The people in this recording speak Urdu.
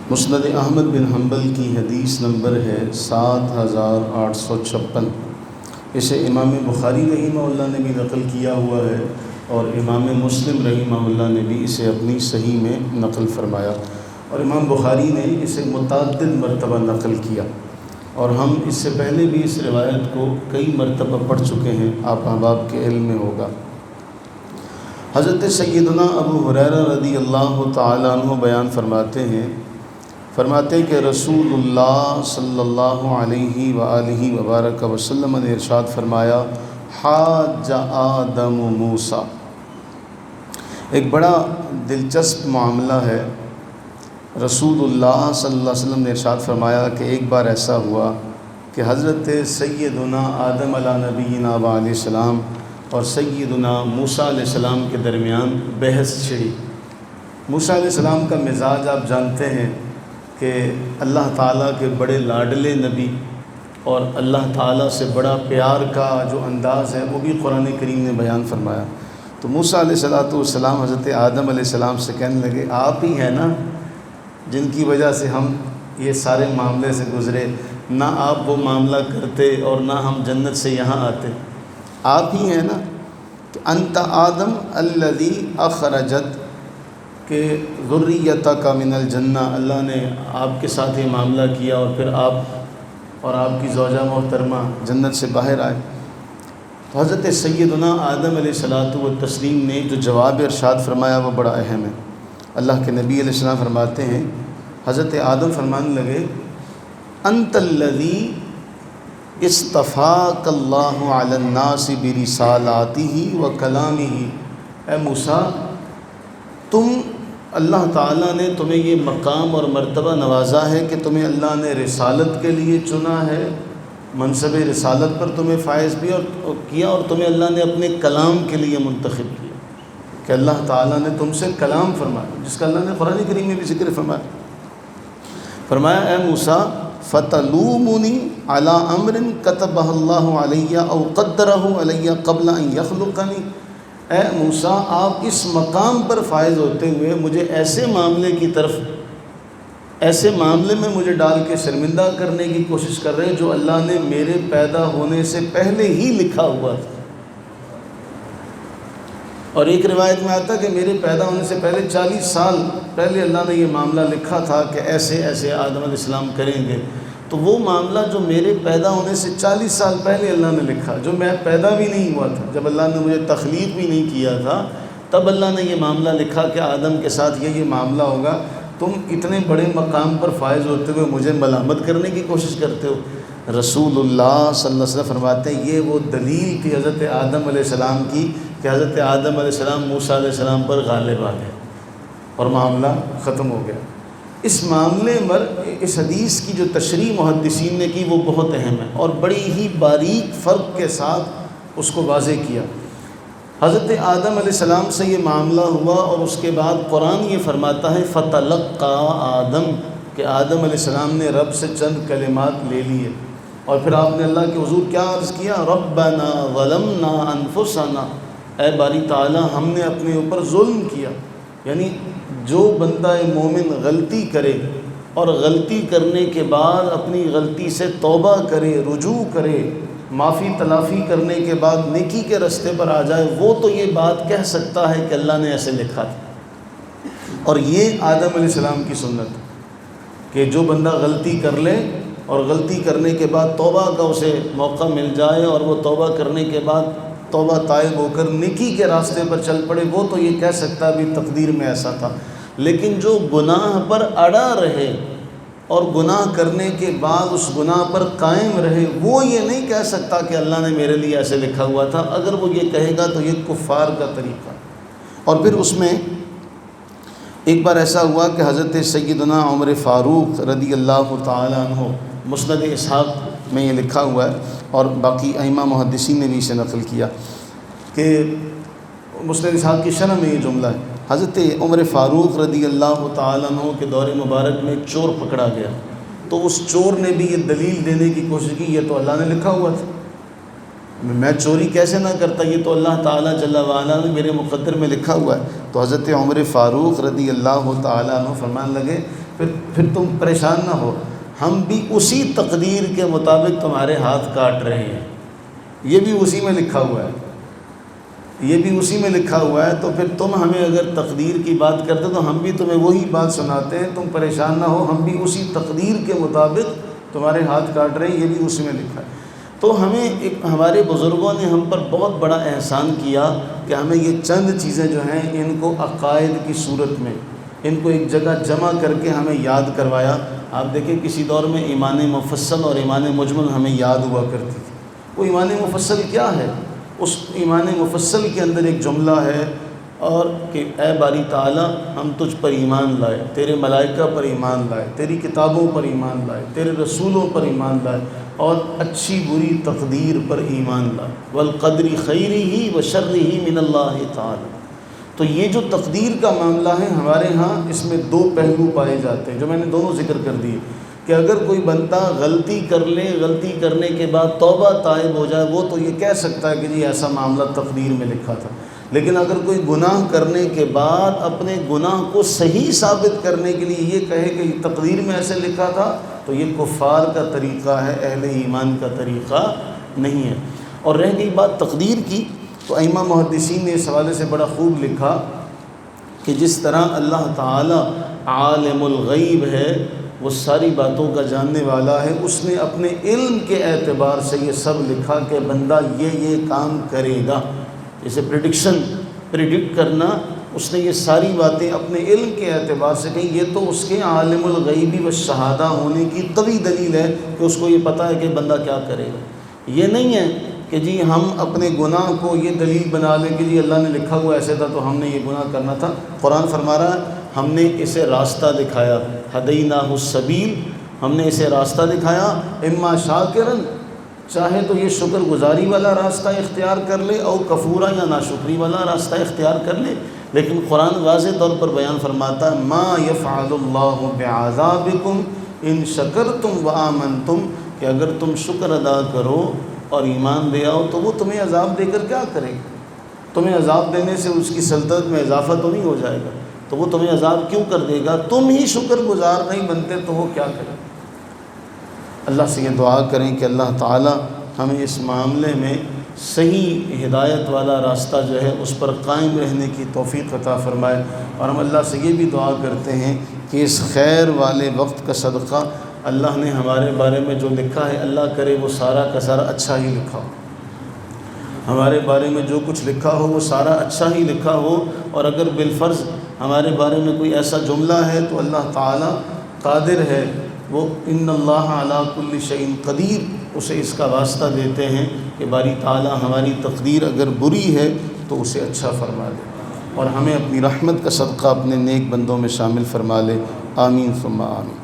مسند احمد بن حنبل کی حدیث نمبر ہے 7856۔ اسے امام بخاری رحمہ اللہ نے بھی نقل کیا ہوا ہے اور امام مسلم رحمہ اللہ نے بھی اسے اپنی صحیح میں نقل فرمایا، اور امام بخاری نے اسے متعدد مرتبہ نقل کیا، اور ہم اس سے پہلے بھی اس روایت کو کئی مرتبہ پڑھ چکے ہیں، آپ احباب کے علم میں ہوگا۔ حضرت سیدنا ابو ہریرہ رضی اللہ تعالیٰ عنہ بیان فرماتے ہیں کہ رسول اللہ صلی اللہ علیہ وآلہ وبارک وسلم نے ارشاد فرمایا، حاج آدم موسیٰ۔ ایک بڑا دلچسپ معاملہ ہے۔ رسول اللہ صلی اللہ علیہ وسلم نے ارشاد فرمایا کہ ایک بار ایسا ہوا کہ حضرت سیدنا آدم علیہ نبینا علیہ السلام اور سیدنا موسیٰ علیہ السلام کے درمیان بحث چھڑی۔ موسیٰ علیہ السلام کا مزاج آپ جانتے ہیں کہ اللہ تعالیٰ کے بڑے لاڈلے نبی، اور اللہ تعالیٰ سے بڑا پیار کا جو انداز ہے وہ بھی قرآن کریم نے بیان فرمایا۔ تو موسیٰ علیہ السلام حضرت آدم علیہ السلام سے کہنے لگے، آپ ہی ہیں نا جن کی وجہ سے ہم یہ سارے معاملے سے گزرے، نہ آپ وہ معاملہ کرتے اور نہ ہم جنت سے یہاں آتے، آپ ہی ہیں نا کہ انت آدم الذی اخرجت کہ ذریتک من الجنہ، اللہ نے آپ کے ساتھ یہ معاملہ کیا اور پھر آپ اور آپ کی زوجہ محترمہ جنت سے باہر آئے۔ تو حضرت سیدنا آدم علیہ السلام نے جو جواب ارشاد فرمایا وہ بڑا اہم ہے۔ اللہ کے نبی علیہ السلام فرماتے ہیں، حضرت آدم فرمانے لگے، انت الذی اصطفاک اللہ علی الناس برسالاتہ و کلامہ۔ اے موسیٰ، تم اللہ تعالیٰ نے تمہیں یہ مقام اور مرتبہ نوازا ہے کہ تمہیں اللہ نے رسالت کے لیے چنا ہے، منصب رسالت پر تمہیں فائز بھی کیا، اور تمہیں اللہ نے اپنے کلام کے لیے منتخب کیا کہ اللہ تعالیٰ نے تم سے کلام فرمایا، جس کا اللہ نے قرآن کریم میں بھی ذکر فرمایا، اے موسیٰ فتلومنی علی امر کتبہ اللہ علیہ او قدرہ علیہ قبل ان یخلقنی۔ اے موسیٰ، آپ اس مقام پر فائز ہوتے ہوئے مجھے ایسے معاملے میں مجھے ڈال کے شرمندہ کرنے کی کوشش کر رہے ہیں جو اللہ نے میرے پیدا ہونے سے پہلے ہی لکھا ہوا تھا۔ اور ایک روایت میں آتا کہ میرے پیدا ہونے سے پہلے 40 سال پہلے اللہ نے یہ معاملہ لکھا تھا کہ ایسے ایسے آدم علیہ السلام کریں گے۔ تو وہ معاملہ جو میرے پیدا ہونے سے 40 سال پہلے اللہ نے لکھا، جو میں پیدا بھی نہیں ہوا تھا، جب اللہ نے مجھے تخلیق بھی نہیں کیا تھا، تب اللہ نے یہ معاملہ لکھا کہ آدم کے ساتھ یہ معاملہ ہوگا۔ تم اتنے بڑے مقام پر فائز ہوتے ہوئے مجھے ملامت کرنے کی کوشش کرتے ہو۔ رسول اللہ صلی اللہ علیہ وسلم فرماتے ہیں، یہ وہ دلیل تھی حضرت آدم علیہ السلام کی کہ حضرت آدم علیہ السلام موسیٰ علیہ السلام پر غالب آ گئے اور معاملہ ختم ہو گیا۔ اس معاملے پر اس حدیث کی جو تشریح محدثین نے کی وہ بہت اہم ہے، اور بڑی ہی باریک فرق کے ساتھ اس کو واضح کیا۔ حضرت آدم علیہ السلام سے یہ معاملہ ہوا، اور اس کے بعد قرآن یہ فرماتا ہے فتلقى آدم، کہ آدم علیہ السلام نے رب سے چند کلمات لے لیے، اور پھر آپ نے اللہ کے حضور کیا عرض کیا، ربنا ظلمنا انفسنا، اے باری تعالیٰ ہم نے اپنے اوپر ظلم کیا۔ یعنی جو بندہ مومن غلطی کرے اور غلطی کرنے کے بعد اپنی غلطی سے توبہ کرے، رجوع کرے، معافی تلافی کرنے کے بعد نیکی کے رستے پر آ جائے، وہ تو یہ بات کہہ سکتا ہے کہ اللہ نے ایسے لکھا تھا۔ اور یہ آدم علیہ السلام کی سنت کہ جو بندہ غلطی کر لے اور غلطی کرنے کے بعد توبہ کا اسے موقع مل جائے، اور وہ توبہ کرنے کے بعد توبہ طائب ہو کر نیکی کے راستے پر چل پڑے، وہ تو یہ کہہ سکتا بھی تقدیر میں ایسا تھا۔ لیکن جو گناہ پر اڑا رہے اور گناہ کرنے کے بعد اس گناہ پر قائم رہے، وہ یہ نہیں کہہ سکتا کہ اللہ نے میرے لیے ایسے لکھا ہوا تھا۔ اگر وہ یہ کہے گا تو یہ کفار کا طریقہ۔ اور پھر اس میں ایک بار ایسا ہوا کہ حضرت سیدنا عمر فاروق رضی اللہ تعالیٰ عنہ، مسند اسحاق میں یہ لکھا ہوا ہے اور باقی ائمہ محدثین نے بھی اسے نقل کیا کہ مسند اسحاق کی شرح میں یہ جملہ ہے، حضرت عمر فاروق رضی اللہ تعالیٰ عنہ کے دور مبارک میں ایک چور پکڑا گیا، تو اس چور نے بھی یہ دلیل دینے کی کوشش کی، یہ تو اللہ نے لکھا ہوا تھا، میں چوری کیسے نہ کرتا، یہ تو اللہ تعالیٰ جل وعلا نے میرے مقدر میں لکھا ہوا ہے۔ تو حضرت عمر فاروق رضی اللہ تعالیٰ عنہ فرمانے لگے پھر تم پریشان نہ ہو، ہم بھی اسی تقدیر کے مطابق تمہارے ہاتھ کاٹ رہے ہیں، یہ بھی اسی میں لکھا ہوا ہے، یہ بھی اسی میں لکھا ہوا ہے۔ تو پھر تم ہمیں اگر تقدیر کی بات کرتے تو ہم بھی تمہیں وہی بات سناتے ہیں، تم پریشان نہ ہو، ہم بھی اسی تقدیر کے مطابق تمہارے ہاتھ کاٹ رہے ہیں، یہ بھی اسی میں لکھا ہے۔ تو ہمارے بزرگوں نے ہم پر بہت بڑا احسان کیا کہ ہمیں یہ چند چیزیں جو ہیں ان کو عقائد کی صورت میں ان کو ایک جگہ جمع کر کے ہمیں یاد کروایا۔ آپ دیکھیں کسی دور میں ایمان مفصل اور ایمان مجمل ہمیں یاد ہوا کرتی تھی۔ وہ ایمان مفصل کیا ہے؟ اس ایمان مفصل کے اندر ایک جملہ ہے اور کہ اے باری تعالیٰ ہم تجھ پر ایمان لائے، تیرے ملائکہ پر ایمان لائے، تیری کتابوں پر ایمان لائے، تیرے رسولوں پر ایمان لائے اور اچھی بری تقدیر پر ایمان لائے، والقدر خیرہ و شرہ من اللہ تعالی۔ تو یہ جو تقدیر کا معاملہ ہے ہمارے ہاں اس میں دو پہلو پائے جاتے ہیں جو میں نے دونوں ذکر کر دیے، کہ اگر کوئی بندہ غلطی کر لے، غلطی کرنے کے بعد توبہ تائب ہو جائے، وہ تو یہ کہہ سکتا ہے کہ جی ایسا معاملہ تقدیر میں لکھا تھا، لیکن اگر کوئی گناہ کرنے کے بعد اپنے گناہ کو صحیح ثابت کرنے کے لیے یہ کہے کہ تقدیر میں ایسے لکھا تھا، تو یہ کفار کا طریقہ ہے، اہل ایمان کا طریقہ نہیں ہے۔ اور رہ گئی بات تقدیر کی، تو ائمہ محدثین نے اس حوالے سے بڑا خوب لکھا کہ جس طرح اللہ تعالی عالم الغیب ہے، وہ ساری باتوں کا جاننے والا ہے، اس نے اپنے علم کے اعتبار سے یہ سب لکھا کہ بندہ یہ کام کرے گا، جیسے پریڈکٹ کرنا، اس نے یہ ساری باتیں اپنے علم کے اعتبار سے کہیں، یہ تو اس کے عالم الغیبی و شہادہ ہونے کی قوی دلیل ہے کہ اس کو یہ پتہ ہے کہ بندہ کیا کرے گا۔ یہ نہیں ہے کہ جی ہم اپنے گناہ کو یہ دلیل بنا لیں کہ جی اللہ نے لکھا ہوا ایسے تھا تو ہم نے یہ گناہ کرنا تھا۔ قرآن فرما رہا ہے ہم نے اسے راستہ دکھایا، ہدیناہ السبیل، ہم نے اسے راستہ دکھایا، اما شاکرن، چاہے تو یہ شکر گزاری والا راستہ اختیار کر لے، اور کفورا یا ناشکری والا راستہ اختیار کر لے، لیکن قرآن واضح طور پر بیان فرماتا ہے ما یفعل اللہ بعذابکم ان شکرتم وآمنتم، کہ اگر تم شکر ادا کرو اور ایمان لے آؤ تو وہ تمہیں عذاب دے کر کیا کرے گا؟ تمہیں عذاب دینے سے اس کی سلطنت میں اضافہ تو نہیں ہو جائے گا، تو وہ تمہیں عذاب کیوں کر دے گا؟ تم ہی شکر گزار نہیں بنتے تو وہ کیا کرے؟ اللہ سے یہ دعا کریں کہ اللہ تعالی ہمیں اس معاملے میں صحیح ہدایت والا راستہ جو ہے اس پر قائم رہنے کی توفیق عطا فرمائے، اور ہم اللہ سے یہ بھی دعا کرتے ہیں کہ اس خیر والے وقت کا صدقہ اللہ نے ہمارے بارے میں جو لکھا ہے، اللہ کرے وہ سارا کا سارا اچھا ہی لکھا ہو، ہمارے بارے میں جو کچھ لکھا ہو وہ سارا اچھا ہی لکھا ہو، اور اگر بالفرض ہمارے بارے میں کوئی ایسا جملہ ہے تو اللہ تعالی قادر ہے، وہ ان اللہ علی کل شیء قدیر، اسے اس کا واسطہ دیتے ہیں کہ باری تعالی ہماری تقدیر اگر بری ہے تو اسے اچھا فرما دے، اور ہمیں اپنی رحمت کا صدقہ اپنے نیک بندوں میں شامل فرما لے، آمین ثم آمین۔